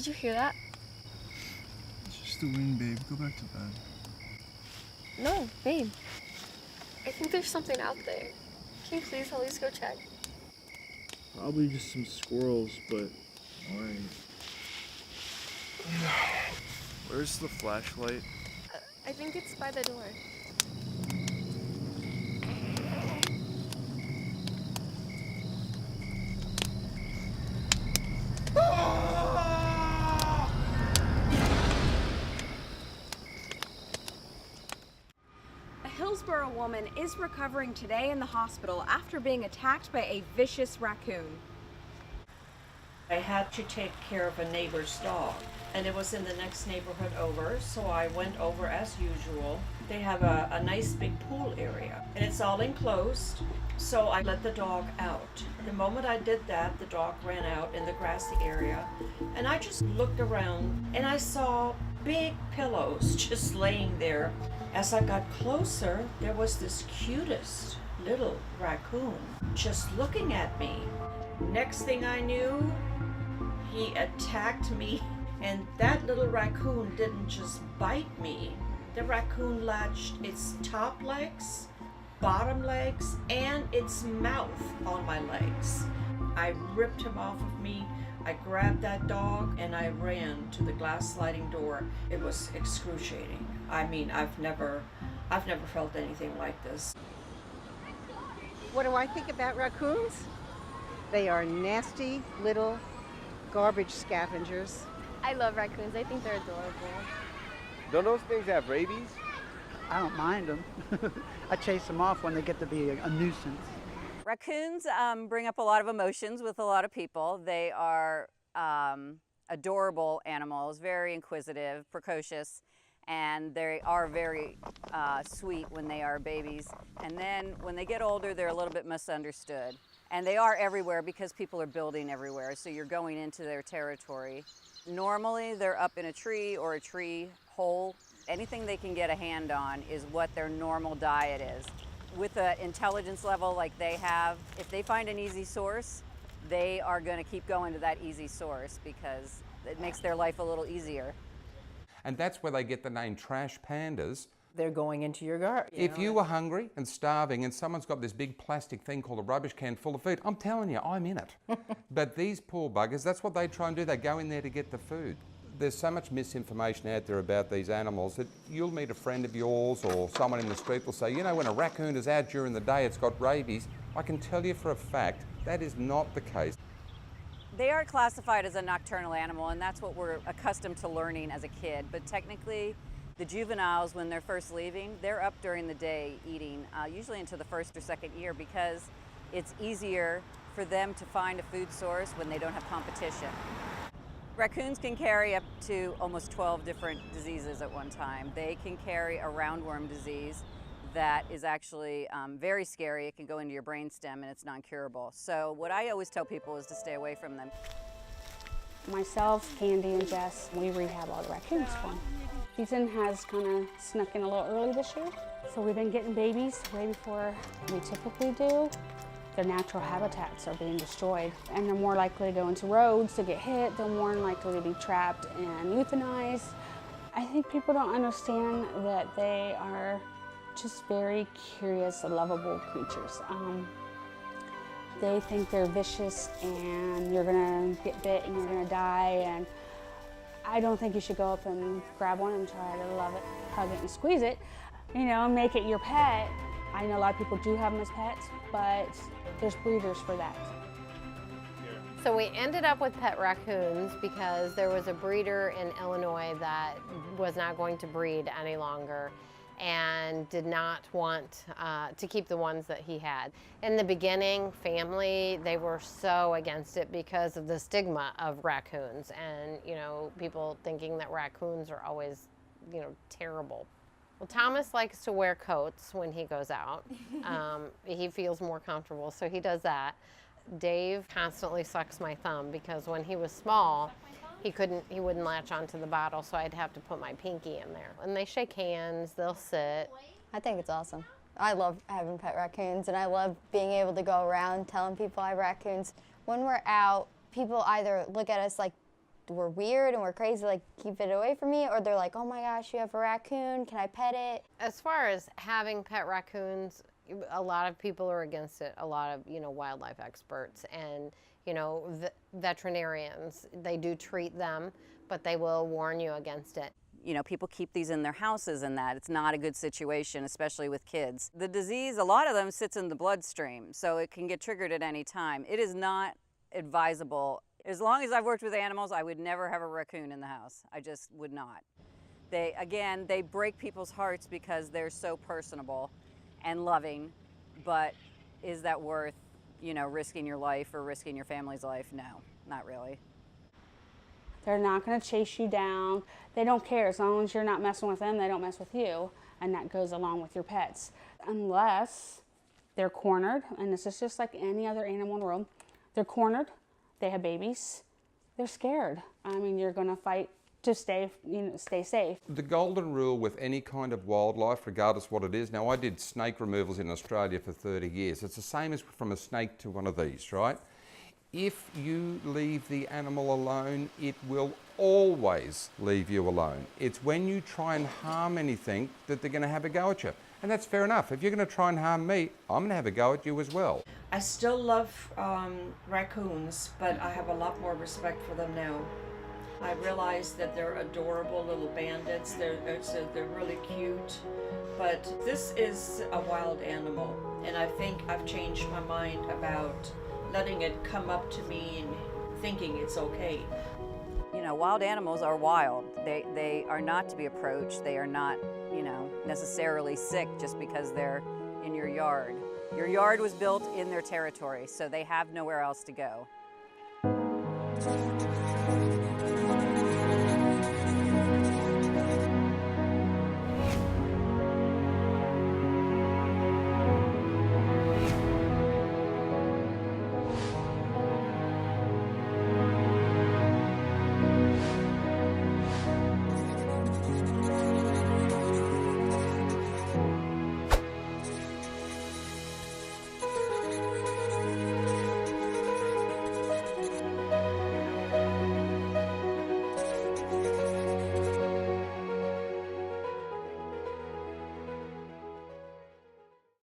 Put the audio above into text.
Did you hear that? It's just the wind, babe. Go back to bed. No, babe. I think there's something out there. Can you please at least go check? Probably just some squirrels, but alright. Where's the flashlight? I think it's by the door. A Hillsborough woman is recovering today in the hospital after being attacked by a vicious raccoon. I had to take care of a neighbor's dog, and it was in the next neighborhood over, so I went over as usual. They have a nice big pool area, and it's all enclosed, so I let the dog out. The moment I did that, the dog ran out in the grassy area, and I just looked around, and I saw big pillows just laying there. As I got closer, there was this cutest little raccoon just looking at me. Next thing I knew, he attacked me, and that little raccoon didn't just bite me. The raccoon latched its top legs, bottom legs, and its mouth on my legs. I ripped him off of me. I grabbed that dog and I ran to the glass sliding door. It was excruciating. I mean, I've never felt anything like this. What do I think about raccoons? They are nasty little garbage scavengers. I love raccoons. I think they're adorable. Don't those things have rabies? I don't mind them. I chase them off when they get to be a nuisance. Raccoons bring up a lot of emotions with a lot of people. They are adorable animals, very inquisitive, precocious, and they are very sweet when they are babies. And then when they get older, they're a little bit misunderstood. And they are everywhere because people are building everywhere, so you're going into their territory. Normally, they're up in a tree or a tree hole. Anything they can get a hand on is what their normal diet is. With an intelligence level like they have, if they find an easy source, they are going to keep going to that easy source because it makes their life a little easier. And that's where they get the name trash pandas. They're going into your garden. If you were hungry and starving and someone's got this big plastic thing called a rubbish can full of food, I'm telling you, I'm in it. But these poor buggers, that's what they try and do. They go in there to get the food. There's so much misinformation out there about these animals that you'll meet a friend of yours or someone in the street will say, you know, when a raccoon is out during the day, it's got rabies. I can tell you for a fact, that is not the case. They are classified as a nocturnal animal, and that's what we're accustomed to learning as a kid. But technically, the juveniles, when they're first leaving, they're up during the day eating, usually into the first or second year, because it's easier for them to find a food source when they don't have competition. Raccoons can carry up to almost 12 different diseases at one time. They can carry a roundworm disease that is actually very scary. It can go into your brainstem and it's non-curable. So what I always tell people is to stay away from them. Myself, Candy, and Jess, we rehab all the raccoons for them. Season has kind of snuck in a little early this year, so we've been getting babies way before we typically do. Their natural habitats are being destroyed, and they're more likely to go into roads to get hit. They're more likely to be trapped and euthanized. I think people don't understand that they are just very curious, lovable creatures. They think they're vicious and you're gonna get bit and you're gonna die, and I don't think you should go up and grab one and try to love it, hug it and squeeze it, you know, make it your pet. I know a lot of people do have them as pets, but there's breeders for that. So we ended up with pet raccoons because there was a breeder in Illinois that was not going to breed any longer and did not want to keep the ones that he had. In the beginning, family, they were so against it because of the stigma of raccoons and, you know, people thinking that raccoons are always, you know, terrible. Well, Thomas likes to wear coats when he goes out. He feels more comfortable, so he does that. Dave constantly sucks my thumb because when he was small, he wouldn't latch onto the bottle, so I'd have to put my pinky in there. And they shake hands, they'll sit. I think it's awesome. I love having pet raccoons, and I love being able to go around telling people I have raccoons. When we're out, people either look at us like we're weird and we're crazy, like keep it away from me, or they're like, oh my gosh, you have a raccoon, can I pet it? As far as having pet raccoons, a lot of people are against it. A lot of, wildlife experts and, veterinarians, they do treat them, but they will warn you against it. People keep these in their houses and that. It's not a good situation, especially with kids. The disease, a lot of them sits in the bloodstream, so it can get triggered at any time. It is not advisable. As long as I've worked with animals, I would never have a raccoon in the house. I just would not. They break people's hearts because they're so personable and loving, but is that worth, risking your life or risking your family's life? No, not really. They're not going to chase you down. They don't care. As long as you're not messing with them, they don't mess with you. And that goes along with your pets. Unless they're cornered, and this is just like any other animal in the world. They're cornered, they have babies, they're scared. I mean, you're going to fight to stay safe. The golden rule with any kind of wildlife, regardless what it is, now I did snake removals in Australia for 30 years. It's the same as from a snake to one of these, right? If you leave the animal alone, it will always leave you alone. It's when you try and harm anything that they're going to have a go at you. And that's fair enough. If you're going to try and harm me, I'm going to have a go at you as well. I still love raccoons, but I have a lot more respect for them now. I realize that they're adorable little bandits. They're really cute. But this is a wild animal, and I think I've changed my mind about letting it come up to me and thinking it's okay. Wild animals are wild. They are not to be approached. They are not, necessarily sick just because they're in your yard. Your yard was built in their territory, so they have nowhere else to go.